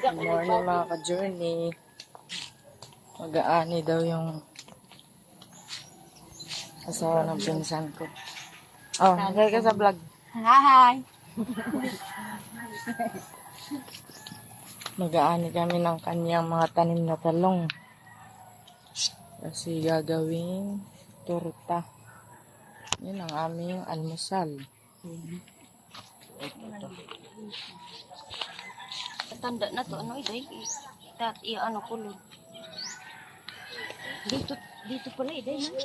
Good morning mga ka-journey. Mag-aani daw yung asawa ng pinsan ko. Oh, nagay ka sa vlog. Hi! Mag-aani kami ng kanyang mga tanim na talong. Kasi gagawing torta. Yun ang aming almusal. Tanda na to, ano iday? Ano kulog. Dito pala iday na.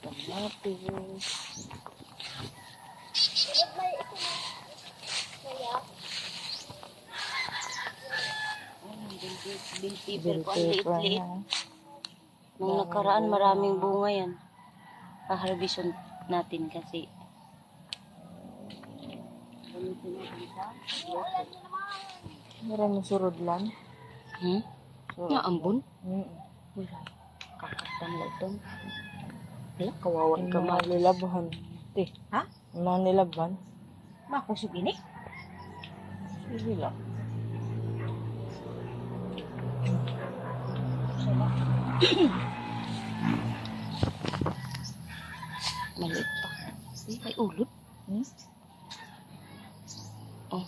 Kamatis. Bill Bell paper ko, ang pepper liit-liit. na. Nung nakaraan, maraming bunga yan. Kaharbison natin kasi. Marami surod lang. Surod. Nga ambon? Wala. Kakatan lang ito. Wala, kawawan Yung ka mga ma. nilabhan. Te. Ha? Yung mga nilabhan. Makusog ini? Sige lang. Maliit pa. Ay, ulot. Oh.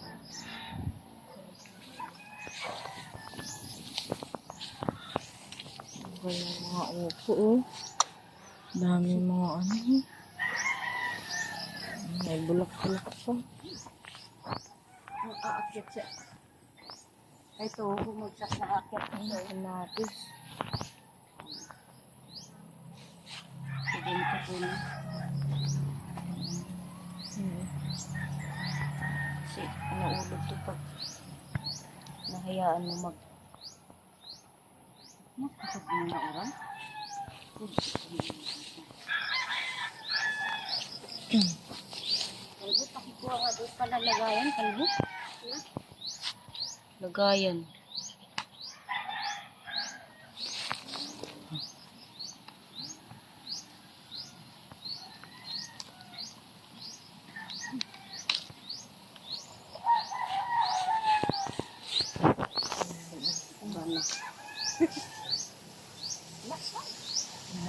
Wala mga upo oh. Dami mga ano. May bulak-bulak pa. Aakyat siya. Ito, bumagsak na aakyat siya. Kamatis. Sige, ito po na. Kasi, naulog to pag nahayaan mo mag... Nakasag mo na orang? Kalbo, pakikuha nga doon pala lagayan, kalbo. Lagayan. Bana.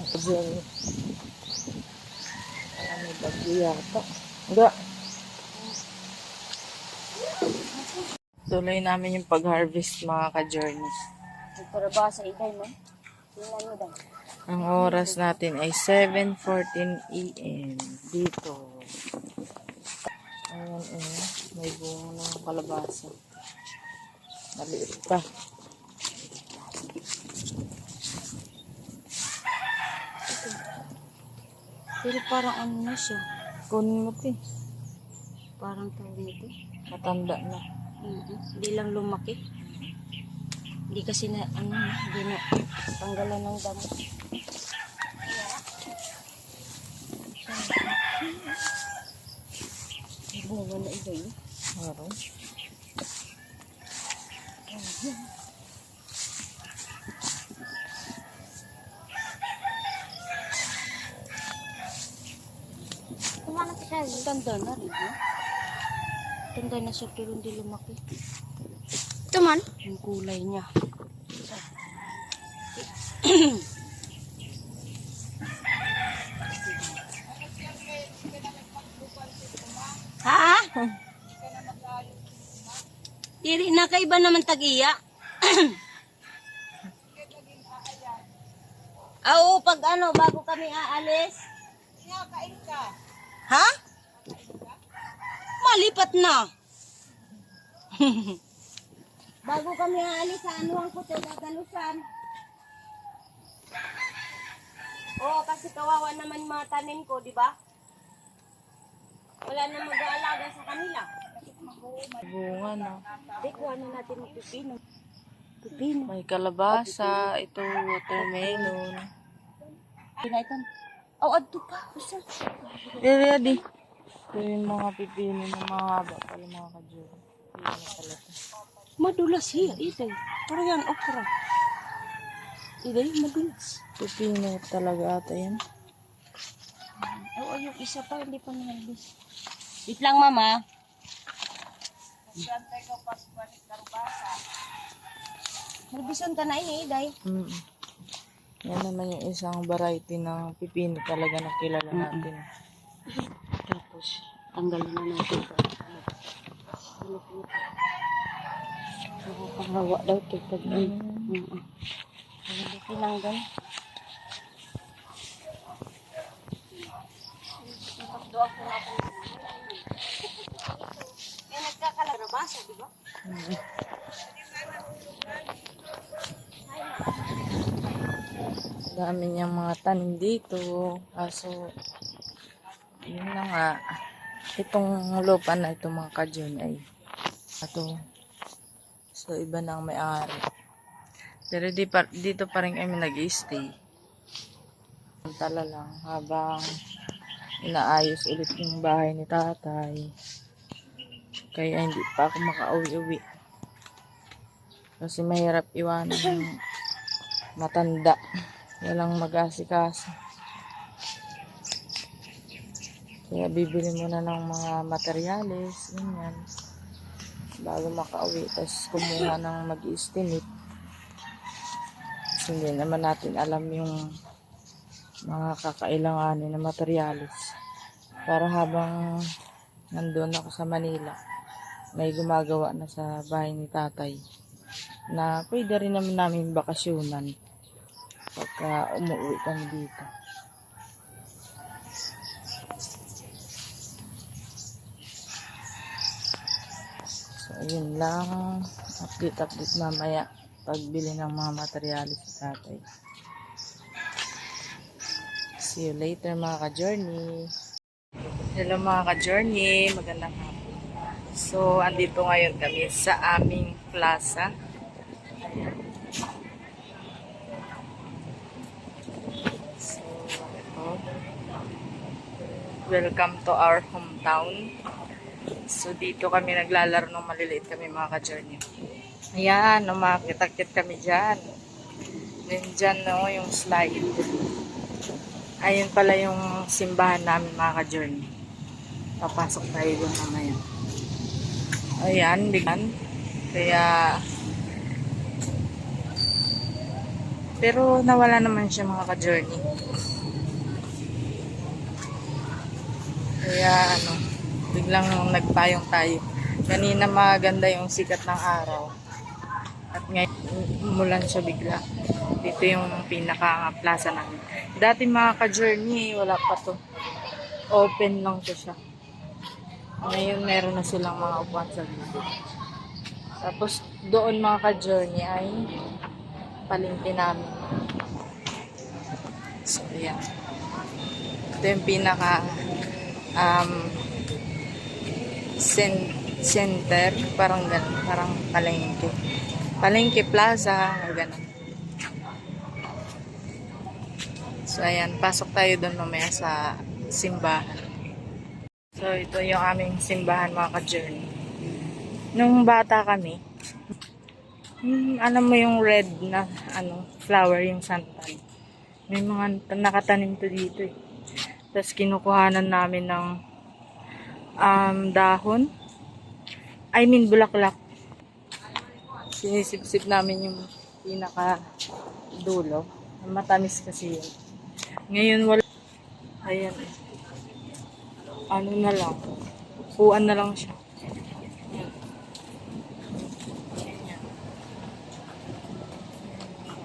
Kasi may bagyo yata. Enggak. Tuloy namin yung pag-harvest mga ka-journey. Nagtaraba sa ikay mo. Tingnan mo daw. Ang oras natin ay 7:14 AM dito. Ayan may bunga ng kalabasa. Maliit pa. Pero parang ano na siya. Kunin mo ito. Parang tawag nito. Matanda na. Hindi lang lumaki. Hindi kasi na, hindi na tanggalan ng damo. May bunga na iba yun. Meron. Kumana siya. Tanda na rin, ha? Tanda na siya pero hindi lumaki. Ito man? Yung kulay niya. Ha? Diri na kay iba naman tag-iya. Oo, pag ano, bago kami aalis. Kain ka. Ha? Malipat na. Bago kami aalis sa anuhan ko, gagalusan. Oo, kasi kawawa naman yung mga tanim ko, di ba? Wala na mag-aalaga sa kanila. Bunga na. Kuha na natin ng pipino. Pipino. May kalabasa. Ito watermelon. Pinaitan. Oh, adto pa. Usa. Ready. Ito yung mga pipino na mahaba pala mga ka-journey. Pipino pala ito. Madulas siya, ito. Parang yan, okra. Ito yung madulas. Pipino talaga ata yan. Oo, yung isa pa, hindi pa nalabis. Wait lang, mama. Magbison ka na ini, day. Mm. Yan naman yung isang variety ng pipino talaga na kilala natin. Tapos, tanggalin na natin ito. Nakakahawa daw ito. Hindi tinanggal. Kaya nagkakalabasa, di ba? Dami niyang mga tanim dito. Kaso, yun na nga. Itong lupa na ito mga kajun ay ito. So, iba na ang may-ari. Pero dito pa rin kami nag-stay. Tala lang habang inaayos ulit yung bahay ni tatay. Kaya hindi pa ako makauwi-uwi. Kasi mahirap iwanan yung matanda. Walang mag-asikaso. Kaya bibili muna ng mga materyales. Ganyan. Bago makauwi. Tapos kumuha ng mag-estimate. Kasi hindi naman natin alam yung mga kakailanganin na materyales. Para habang nandun ako sa Manila, may gumagawa na sa bahay ni tatay na pwede rin naman namin bakasyonan pagka umuwi kami dito. So, yun lang. Update mamaya pagbili ng mga materyales sa tatay. See you later mga ka-journey. Hello mga ka-journey. Magandang hapon. So, andito ngayon kami sa aming plaza. Ayan. So, ito. Welcome to our hometown. So, dito kami naglalaro ng maliliit kami mga ka-journey. Ayan, umakit-akit kami dyan. Then dyan, no, yung slide. Ayun pala yung simbahan namin mga ka-journey. Papasok tayo doon mamaya. Ayan, bigyan. Kaya, pero nawala naman siya mga ka-journey. Kaya, biglang nagpayong tayo. Kanina maganda yung sikat ng araw. At ngayon, umulan siya bigla. Dito yung pinaka-plaza namin. Dati mga ka-journey, wala pa to. Open lang to siya. Ngayon, meron na silang mga upuan sa dito. Tapos, doon mga ka-journey ay palengke namin. So, yan. Ito yung pinaka center. Parang ganun. Parang palengke. Palengke Plaza. Ganun. So, ayan. Pasok tayo doon mamaya sa simbahan. So, ito yung aming simbahan mga ka-journey. Nung bata kami, alam mo yung red na flower, yung santan. May mga nakatanim to dito eh. Tapos kinukuhanan namin ng dahon. I mean bulaklak. Sinisip-sip namin yung pinaka dulo. Matamis kasi yun. Ngayon wala. Ayan eh. Ano na lang. Upuan na lang siya. Ayan. Ayan.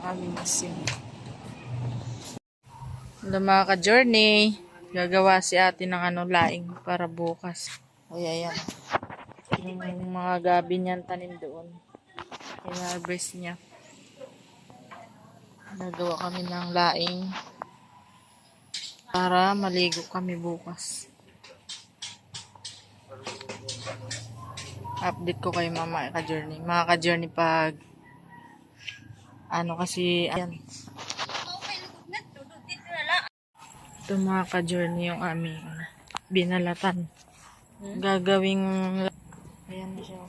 Aming asin. Mga ka-journey. Gagawa si ate ng laing para bukas. Ay, ayan. Yung mga gabi niyan tanim doon. I-harvest niya. Gagawa kami ng laing para maligo kami bukas. Update ko kayo mga ka-journey. Mga ka-journey pag kasi ayan. Ito mga ka-journey yung aming binalatan. Gagawing ayan na siya.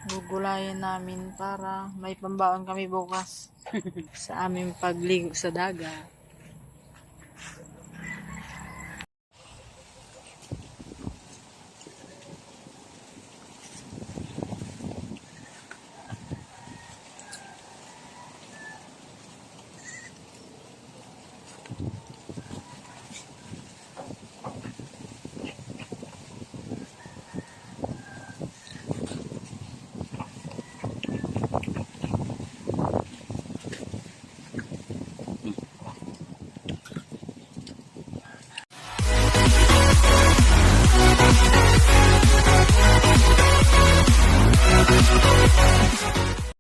Gugulayan namin para may pambaon kami bukas sa aming pagligo sa dagat. Bye.